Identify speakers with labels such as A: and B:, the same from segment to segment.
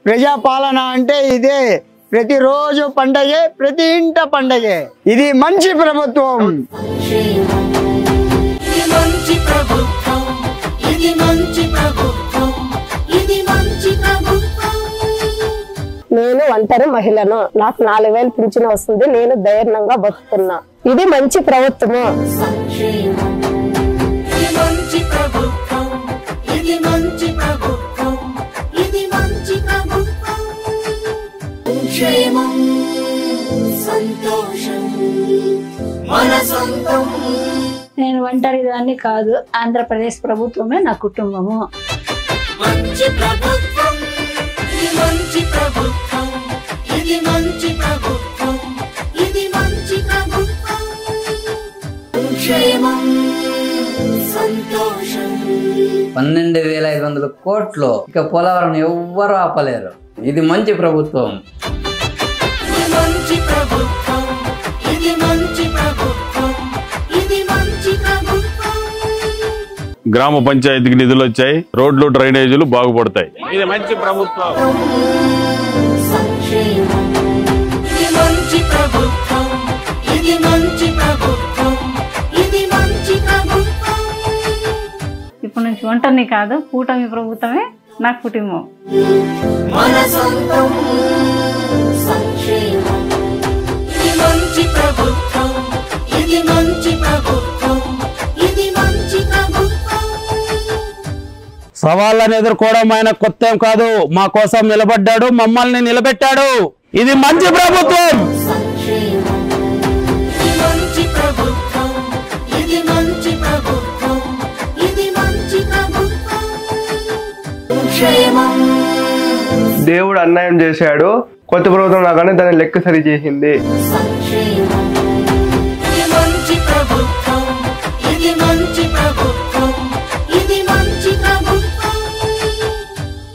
A: ప్రజాపాలన అంటే ఇదే. ప్రతిరోజు పండగే, ప్రతి ఇంట పండగే. ఇది మంచి ప్రభుత్వం.
B: నేను ఒంటరి మహిళను. నాకు 4000 పింఛను వస్తుంది. నేను ధైర్యంగా బతుకుతున్నా. ఇది మంచి ప్రభుత్వము.
C: నేను ఒంటరి దాన్ని కాదు. ఆంధ్రప్రదేశ్ ప్రభుత్వమే నా కుటుంబము.
D: సంతోషం 12,500 కోట్లు. ఇక పోలవరం ఎవ్వరు ఆపలేరు. ఇది మంచి ప్రభుత్వం.
E: గ్రామ పంచాయతీకి నిధులు వచ్చాయి. రోడ్లు డ్రైనేజీలు బాగుపడతాయి. ఇది మంచి ప్రభుత్వం.
C: ఇప్పుడు నుంచి ఒంటరిని కాదు, కూటమి ప్రభుత్వమే నా కుటుంబం.
F: సవాళ్ళను ఎదుర్కోవడం ఆయన కొత్త ఏం కాదు. మా కోసం నిలబడ్డాడు, మమ్మల్ని నిలబెట్టాడు. ఇది మంచి ప్రభుత్వం.
G: దేవుడు అన్యాయం చేశాడు. కొత్త ప్రభుత్వం రాగానే దాన్ని లెక్క సరి చేసింది.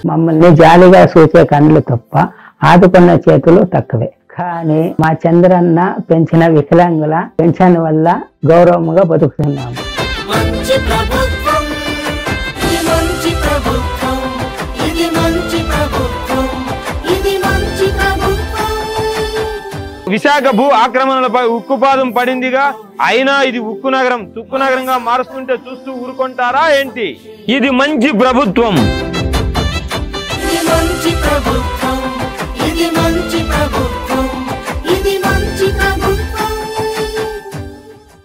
H: మమ్మల్ని జాలిగా చూసే కన్నులు తప్ప ఆదుకున్న చేతులు తక్కువే. కానీ మా చంద్రన్న పెంచిన వికలాంగుల పెన్షన్ వల్ల గౌరవంగా బతుకుతున్నాము.
I: విశాఖ భూ ఆక్రమణలపై ఉక్కుపాదం పడిందిగా. అయినా ఇది ఉక్కు నగరం, తుక్కు నగరంగా మారుస్తుంటే చూస్తూ ఊరుకుంటారా ఏంటి? ఇది మంచి ప్రభుత్వం.